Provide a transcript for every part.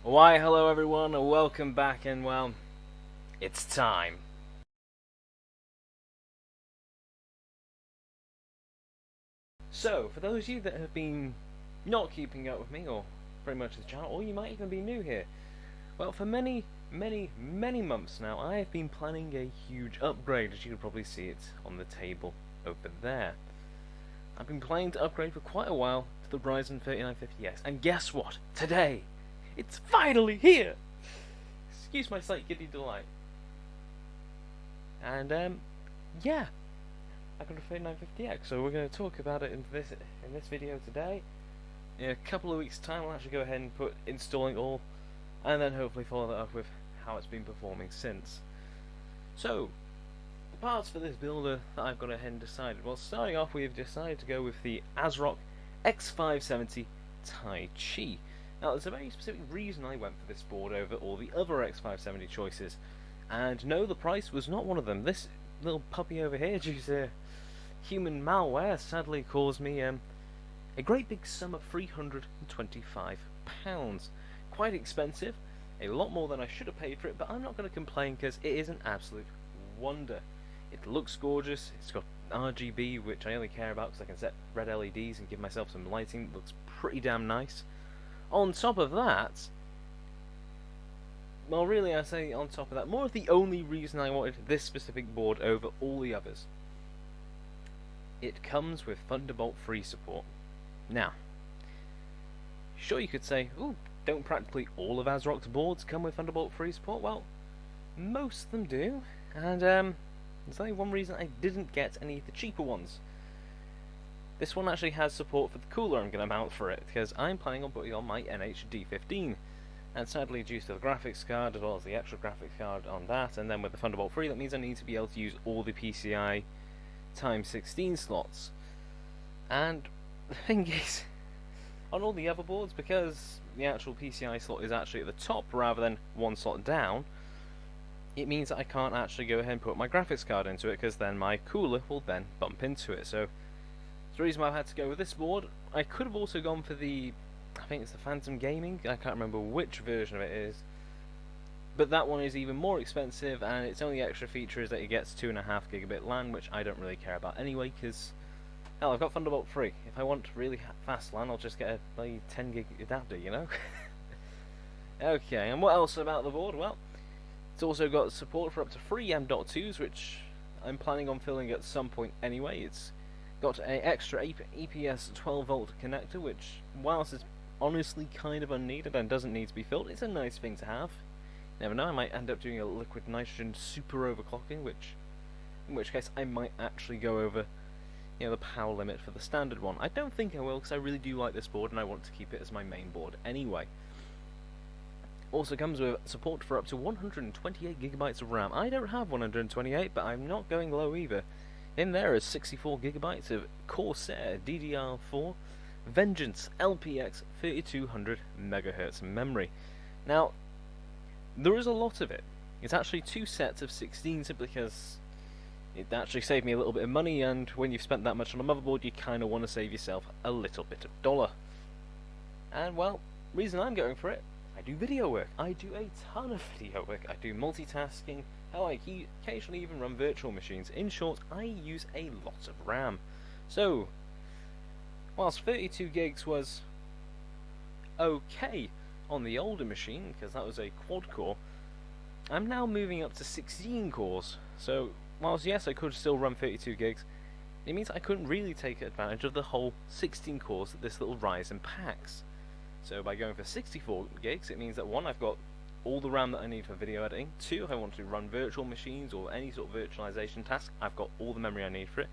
Why, hello everyone, and welcome back, and well, it's time. So, for those of you that have been not keeping up with me, or pretty much the channel, or you might even be new here, well, for many months now, I have been planning a huge upgrade, as you can probably see it on the table over there. I've been planning to upgrade for quite a while to the Ryzen 3950X, and guess what? Today, it's finally here! Excuse my slight giddy delight. And, yeah, I got a 3950X, so we're going to talk about it in this video today. In a couple of weeks' time, I'll actually go ahead and put installing all, and then hopefully follow that up with how it's been performing since. So, the parts for this builder that I've gone ahead and decided. Well, starting off, we've decided to go with the ASRock X570 Taichi. Now, there's a very specific reason I went for this board over all the other X570 choices. And no, the price was not one of them. This little puppy over here, due to human malware, sadly caused me a great big sum of £325. Quite expensive, a lot more than I should have paid for it, but I'm not going to complain because it is an absolute wonder. It looks gorgeous, it's got RGB, which I only care about because I can set red LEDs and give myself some lighting. It looks pretty damn nice. On top of that, well, really, I say on top of that, more of the only reason I wanted this specific board over all the others. It comes with Thunderbolt 3 support. Now, sure, you could say, ooh, don't practically all of ASRock's boards come with Thunderbolt 3 support? Well, most of them do, and there's only one reason I didn't get any of the cheaper ones. This one actually has support for the cooler I'm going to mount for it, because I'm planning on putting on my NHD15. And sadly, due to the graphics card, as well as the extra graphics card on that, and then with the Thunderbolt 3, that means I need to be able to use all the PCI x16 slots. And the thing is, on all the other boards, because the actual PCI slot is actually at the top rather than one slot down, it means that I can't actually go ahead and put my graphics card into it, because then my cooler will then bump into it. So that's the reason why I've had to go with this board. I could have also gone for the, I think it's the Phantom Gaming, I can't remember which version of it is, but that one is even more expensive, and its only extra feature is that it gets 2.5 gigabit LAN, which I don't really care about anyway, because, hell, I've got Thunderbolt 3. If I want really fast LAN, I'll just get a bloody 10 gig adapter, you know? Okay, and what else about the board? Well, it's also got support for up to 3 M.2s, which I'm planning on filling at some point anyway. It's got an extra EPS 12 volt connector, which, whilst it's honestly kind of unneeded and doesn't need to be filled, it's a nice thing to have. You never know, I might end up doing a liquid nitrogen super overclocking, in which case I might actually go over, you know, the power limit for the standard one. I don't think I will, because I really do like this board and I want to keep it as my main board anyway. Also comes with support for up to 128 gigabytes of RAM. I don't have 128, but I'm not going low either. In there is 64 gigabytes of Corsair DDR4 Vengeance LPX 3200 MHz memory. Now, there is a lot of it. It's actually 2 sets of 16, simply because it actually saved me a little bit of money, and when you've spent that much on a motherboard, you kind of want to save yourself a little bit of dollar. And, well, reason I'm going for it, I do video work. I do a ton of video work. I do multitasking. Hell, I occasionally even run virtual machines. In short, I use a lot of RAM. So, whilst 32 gigs was okay on the older machine, because that was a quad core, I'm now moving up to 16 cores. So, whilst yes, I could still run 32 gigs, it means I couldn't really take advantage of the whole 16 cores that this little Ryzen packs. So by going for 64 gigs, it means that 1, I've got all the RAM that I need for video editing. 2, if I want to run virtual machines or any sort of virtualization task, I've got all the memory I need for it.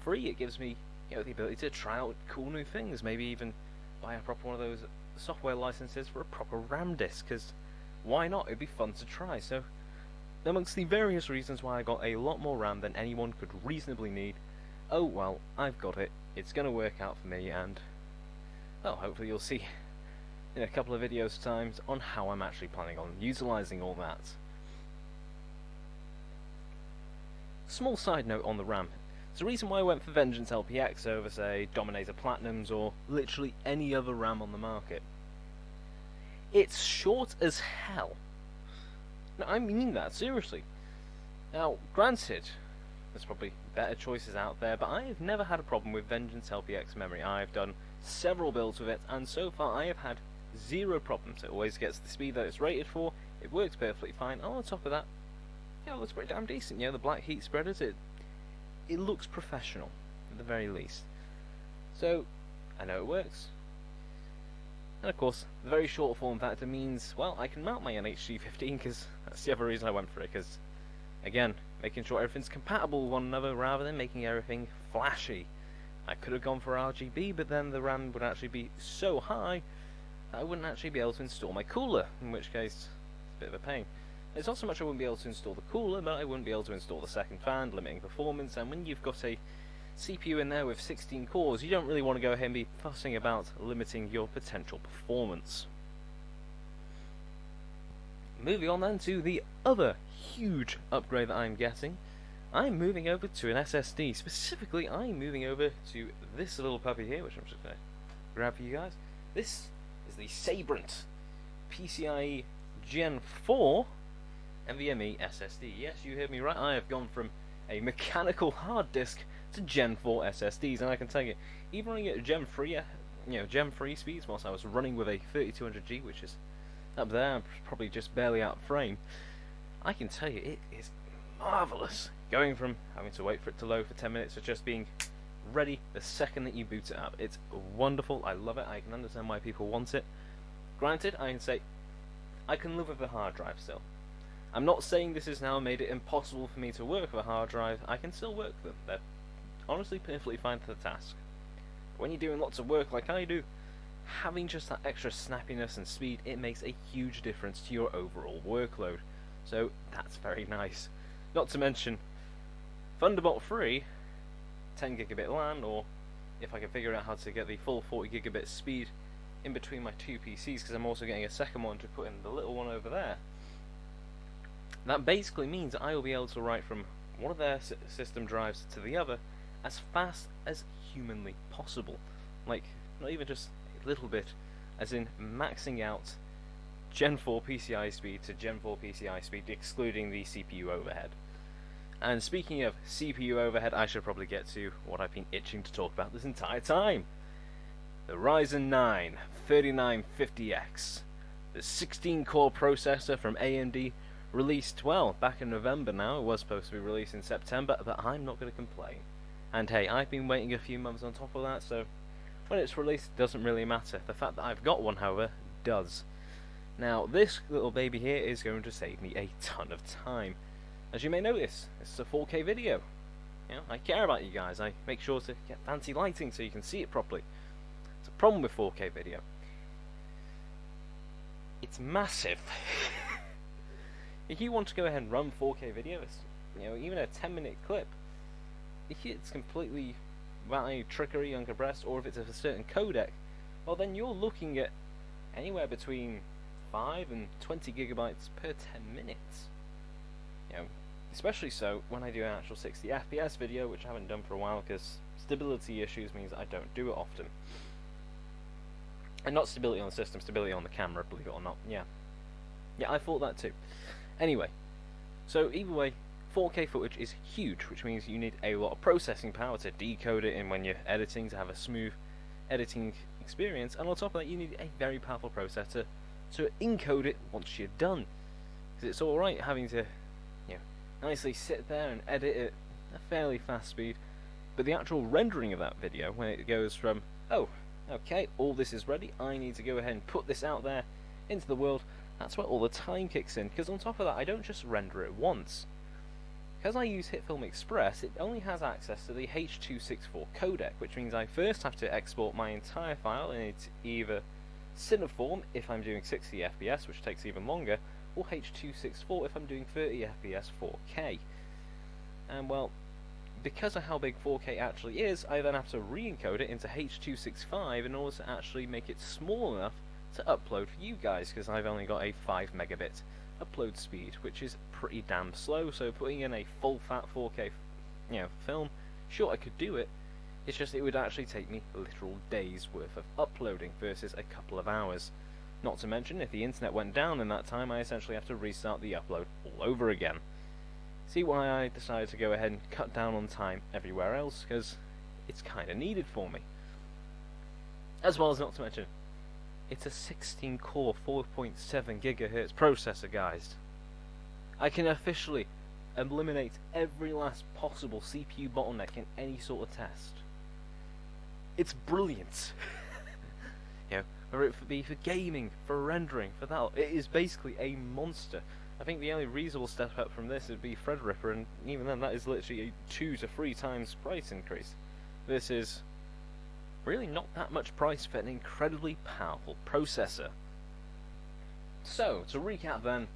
3, it gives me, you know, the ability to try out cool new things, maybe even buy a proper one of those software licenses for a proper RAM disk, because why not? It'd be fun to try. So amongst the various reasons why I got a lot more RAM than anyone could reasonably need, oh well, I've got it, it's going to work out for me, and well, hopefully you'll see in a couple of videos times on how I'm actually planning on utilizing all that. Small side note on the RAM. It's the reason why I went for Vengeance LPX over, say, Dominator Platinums or literally any other RAM on the market. It's short as hell. No, I mean that, seriously. Now, granted, there's probably better choices out there, but I have never had a problem with Vengeance LPX memory. I've done several builds with it, and so far I have had zero problems. It always gets the speed that it's rated for, it works perfectly fine, and on top of that, it looks pretty damn decent. The black heat spreaders, it looks professional, at the very least. So, I know it works. And of course, the very short form factor means, well, I can mount my NHG15, because that's the other reason I went for it, because, again, making sure everything's compatible with one another rather than making everything flashy. I could have gone for RGB, but then the RAM would actually be so high that I wouldn't actually be able to install my cooler, in which case, it's a bit of a pain. It's not so much I wouldn't be able to install the cooler, but I wouldn't be able to install the second fan, limiting performance, and when you've got a CPU in there with 16 cores, you don't really want to go ahead and be fussing about limiting your potential performance. Moving on then to the other huge upgrade that I'm getting, I'm moving over to an SSD. Specifically, I'm moving over to this little puppy here, which I'm just going to grab for you guys. This is the Sabrent PCIe Gen 4 NVMe SSD. Yes, you heard me right. I have gone from a mechanical hard disk to Gen 4 SSDs, and I can tell you, even running at Gen 3, Gen 3 speeds, whilst I was running with a 3200G, which is up there, probably just barely out of frame, I can tell you it is marvellous. Going from having to wait for it to load for 10 minutes to just being ready the second that you boot it up. It's wonderful. I love it. I can understand why people want it. Granted, I can say I can live with a hard drive still. I'm not saying this has now made it impossible for me to work with a hard drive. I can still work them. They're honestly perfectly fine for the task. But when you're doing lots of work like I do, having just that extra snappiness and speed, it makes a huge difference to your overall workload. So that's very nice. Not to mention, Thunderbolt 3, 10 gigabit LAN, or if I can figure out how to get the full 40 gigabit speed in between my two PCs, because I'm also getting a second one to put in the little one over there. That basically means that I will be able to write from one of their system drives to the other as fast as humanly possible. Like, not even just a little bit, as in maxing out Gen 4 PCI speed to Gen 4 PCI speed, excluding the CPU overhead. And speaking of CPU overhead, I should probably get to what I've been itching to talk about this entire time. The Ryzen 9 3950X, the 16-core processor from AMD, released, well, back in November now. It was supposed to be released in September, but I'm not going to complain. And hey, I've been waiting a few months on top of that, so when it's released, it doesn't really matter. The fact that I've got one, however, does. Now, this little baby here is going to save me a ton of time. As you may notice, this is a 4K video. I care about you guys. I make sure to get fancy lighting so you can see it properly. It's a problem with 4K video. It's massive. If you want to go ahead and run 4K videos, even a 10-minute clip, if it's completely without any trickery, uncompressed, or if it's of a certain codec, well then you're looking at anywhere between 5 and 20 gigabytes per 10 minutes. Especially so when I do an actual 60 FPS video, which I haven't done for a while because stability issues means I don't do it often. And not stability on the system, stability on the camera, believe it or not. Yeah, I thought that too. Anyway, so either way, 4K footage is huge, which means you need a lot of processing power to decode it and when you're editing to have a smooth editing experience, and on top of that you need a very powerful processor to encode it once you're done. Because it's alright having to nicely sit there and edit it at a fairly fast speed, but the actual rendering of that video, when it goes from, oh, okay, all this is ready, I need to go ahead and put this out there into the world, that's where all the time kicks in, because on top of that I don't just render it once. Because I use HitFilm Express, it only has access to the H.264 codec, which means I first have to export my entire file in its either Cineform if I'm doing 60 FPS, which takes even longer, or H.264 if I'm doing 30 FPS 4K. And well, because of how big 4K actually is, I then have to re-encode it into H.265 in order to actually make it small enough to upload for you guys, because I've only got a 5 megabit upload speed, which is pretty damn slow. So putting in a full fat 4K film, sure, I could do it, it's just it would actually take me literal days worth of uploading versus a couple of hours. Not to mention, if the internet went down in that time, I essentially have to restart the upload all over again. See why I decided to go ahead and cut down on time everywhere else, because it's kind of needed for me. As well as, not to mention, it's a 16-core 4.7 GHz processor, guys. I can officially eliminate every last possible CPU bottleneck in any sort of test. It's brilliant. You know, whether it be for gaming, for rendering, for that, it is basically a monster. I think the only reasonable step up from this would be Threadripper, and even then that is literally a 2 to 3 times price increase. This is really not that much price for an incredibly powerful processor. So, to recap then,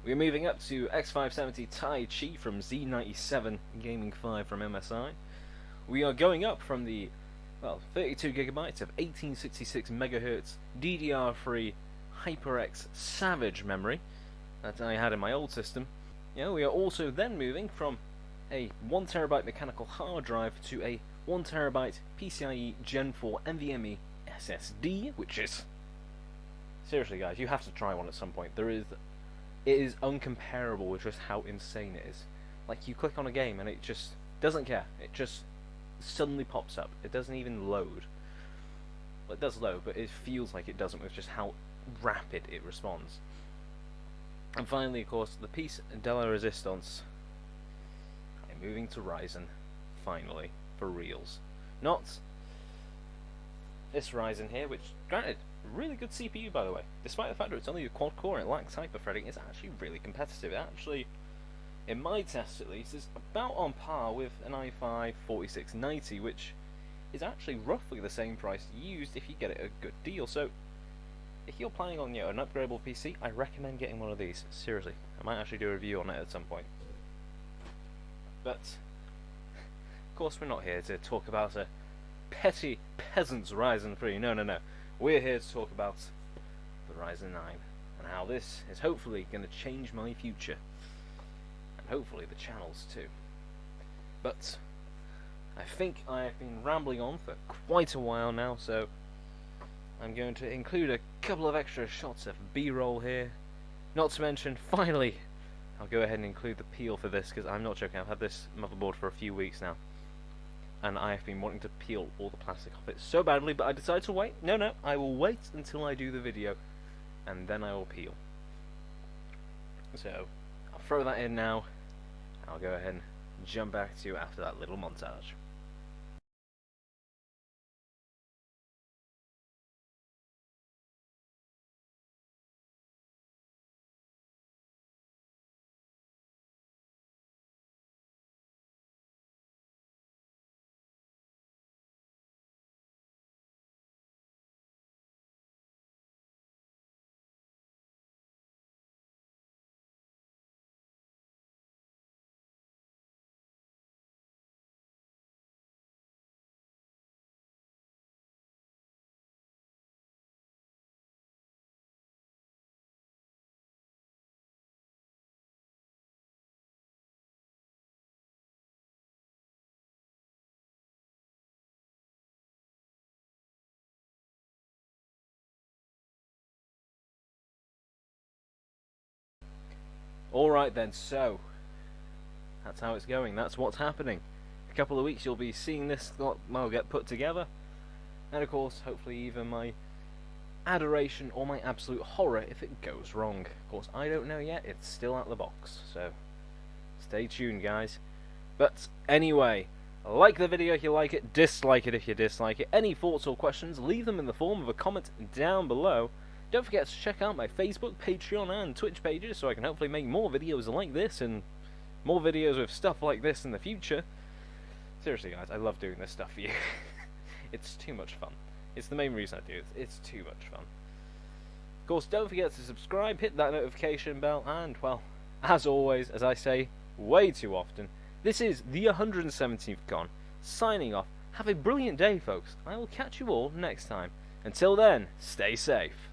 we're moving up to X570 Taichi from Z97 Gaming 5 from MSI. We are going up from the 32GB of 1866 MHz DDR3 HyperX Savage memory that I had in my old system. You know, we are also then moving from a 1TB mechanical hard drive to a 1TB PCIe Gen 4 NVMe SSD, which is, seriously guys, you have to try one at some point. It is uncomparable with just how insane it is. Like, you click on a game and it just doesn't care. It just suddenly pops up. It doesn't even load. Well, it does load, but it feels like it doesn't with just how rapid it responds. And finally, of course, the piece de la resistance. I'm moving to Ryzen, finally, for reals. Not this Ryzen here, which, granted, really good CPU by the way. Despite the fact that it's only a quad core and it lacks hyperthreading, it's actually really competitive. It actually, in my tests at least, is about on par with an i5 4690, which is actually roughly the same price used if you get it at a good deal. So, if you're planning on, an upgradable PC, I recommend getting one of these. Seriously, I might actually do a review on it at some point. But, of course, we're not here to talk about a petty peasant's Ryzen 3. No. We're here to talk about the Ryzen 9 and how this is hopefully going to change my future. And hopefully the channels too. But, I think I have been rambling on for quite a while now, so I'm going to include a couple of extra shots of B-roll here. Not to mention, finally, I'll go ahead and include the peel for this, because I'm not joking, I've had this motherboard for a few weeks now. And I have been wanting to peel all the plastic off it so badly, but I decided to wait. No, I will wait until I do the video, and then I will peel. So, I'll throw that in now, and I'll go ahead and jump back to you after that little montage. Alright then, so that's how it's going, that's what's happening. A couple of weeks you'll be seeing this get put together, and of course, hopefully either my adoration or my absolute horror if it goes wrong. Of course, I don't know yet, it's still out of the box, so stay tuned guys. But anyway, like the video if you like it, dislike it if you dislike it. Any thoughts or questions, leave them in the form of a comment down below. Don't forget to check out my Facebook, Patreon and Twitch pages so I can hopefully make more videos like this and more videos with stuff like this in the future. Seriously guys, I love doing this stuff for you. It's too much fun. It's the main reason I do it. It's too much fun. Of course, don't forget to subscribe, hit that notification bell, and, well, as always, as I say way too often, this is the 117th Con, signing off. Have a brilliant day, folks. I will catch you all next time. Until then, stay safe.